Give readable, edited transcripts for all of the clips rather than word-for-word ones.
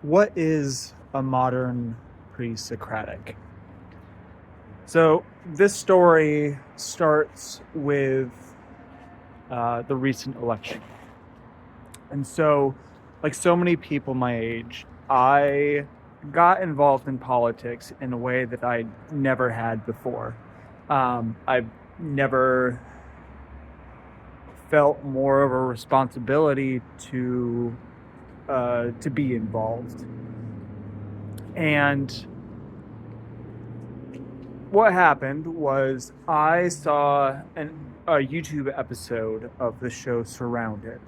What is a modern pre-Socratic? So this story starts with the recent election. And so, like so many people my age, I got involved in politics in a way that I never had before. I've never felt more of a responsibility to be involved. And what happened was I saw a YouTube episode of the show Surrounded,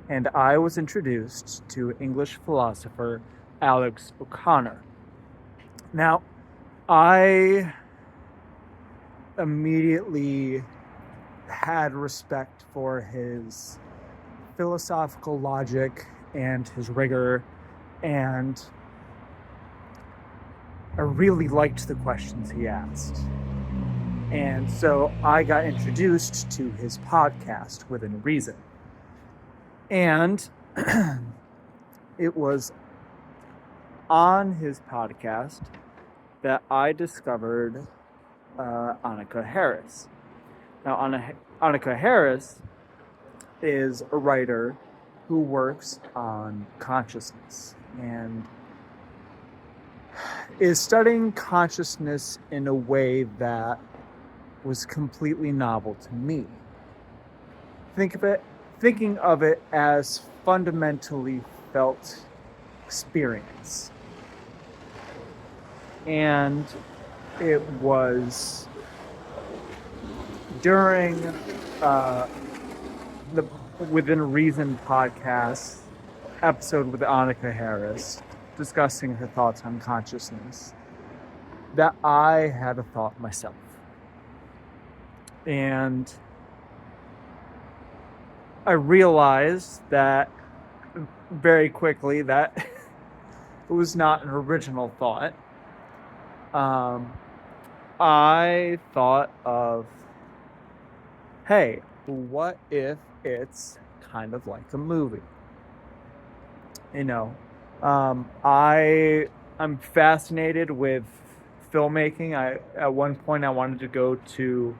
and I was introduced to English philosopher Alex O'Connor. Now, I immediately had respect for his philosophical logic and his rigor, and I really liked the questions he asked. And so I got introduced to his podcast, Within Reason. And it was on his podcast that I discovered Annika Harris. Now, Annika Harris is a writer who works on consciousness and is studying consciousness in a way that was completely novel to me. Thinking of it as fundamentally felt experience. And it was during the Within Reason podcast episode with Annika Harris, discussing her thoughts on consciousness, that I had a thought myself. And I realized that very quickly that it was not an original thought. I thought of, hey, what if it's kind of like a movie? I'm fascinated with filmmaking. At one point I wanted to go to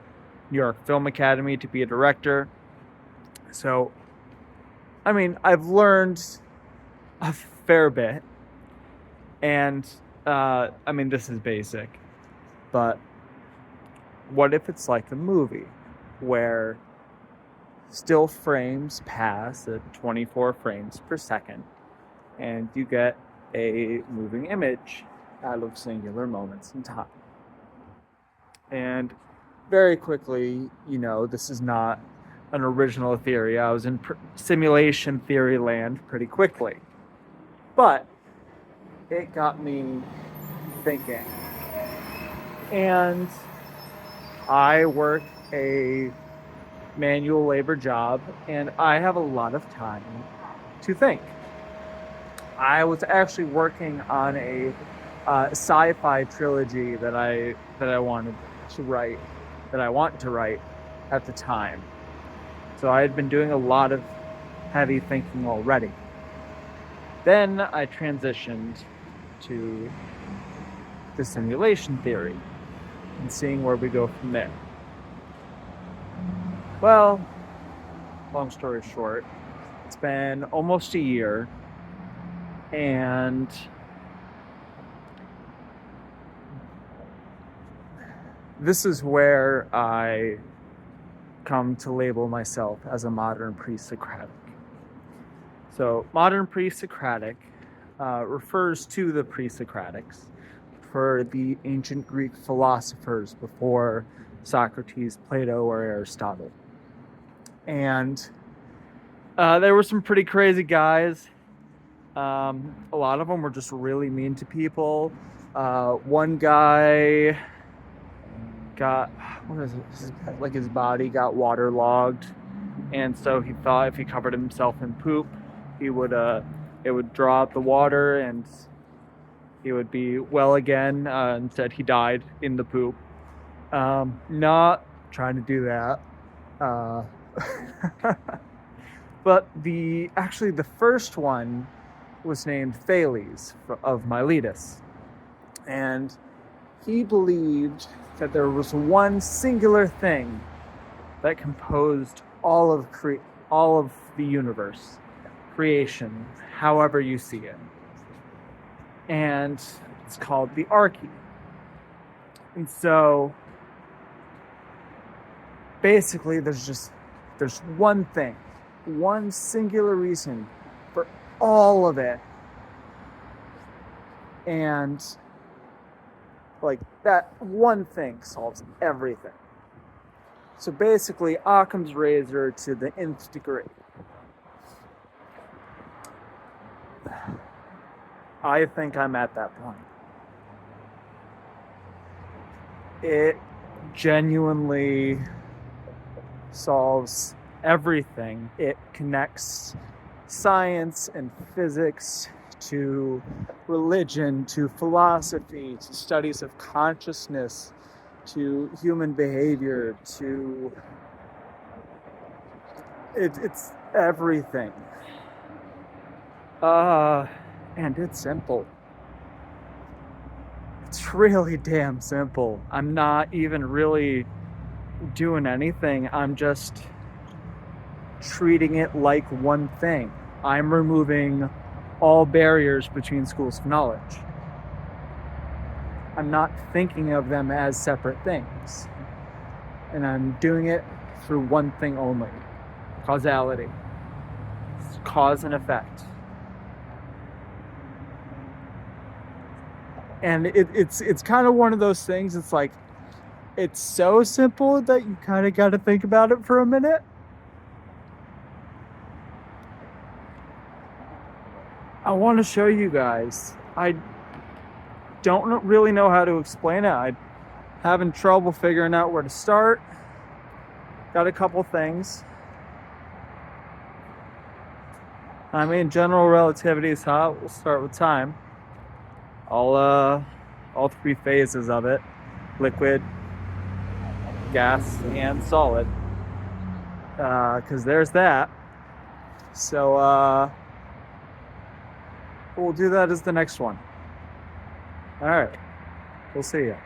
New York Film Academy to be a director. So, I've learned a fair bit, and this is basic, but what if it's like a movie where still frames pass at 24 frames per second, and you get a moving image out of singular moments in time? And very quickly, this is not an original theory. I was in simulation theory land pretty quickly. But it got me thinking. And I work a manual labor job, and I have a lot of time to think. I was actually working on a sci-fi trilogy that I wanted to write, that I want to write at the time. So I had been doing a lot of heavy thinking already. Then I transitioned to the simulation theory and seeing where we go from there. Well, long story short, it's been almost a year, and this is where I come to label myself as a modern pre-Socratic. So, modern pre-Socratic refers to the pre-Socratics, for the ancient Greek philosophers before Socrates, Plato, or Aristotle. And there were some pretty crazy guys. A lot of them were just really mean to people. One guy got, his body got waterlogged, and so he thought if he covered himself in poop, it would draw out the water and he would be well again. Instead, he died in the poop. Not trying to do that. But the first one was named Thales of Miletus. And he believed that there was one singular thing that composed all of the universe, creation, however you see it. And it's called the Arche. And so basically there's one thing, one singular reason for all of it. And like that one thing solves everything. So basically Occam's razor to the nth degree. I think I'm at that point. It genuinely solves everything. It connects science and physics to religion, to philosophy, to studies of consciousness, to human behavior, to it's everything. And it's simple. It's really damn simple. I'm not even really doing anything. I'm just treating it like one thing. I'm removing all barriers between schools of knowledge. I'm not thinking of them as separate things. And I'm doing it through one thing only: causality. It's cause and effect. And it's kind of one of those things. It's like, it's so simple that you kind of got to think about it for a minute. I want to show you guys. I don't really know how to explain it. I'm having trouble figuring out where to start. Got a couple things. I mean, general relativity is hot. We'll start with time. All three phases of it: liquid, gas, and solid. Because there's that. So we'll do that as the next one. All right. We'll see you.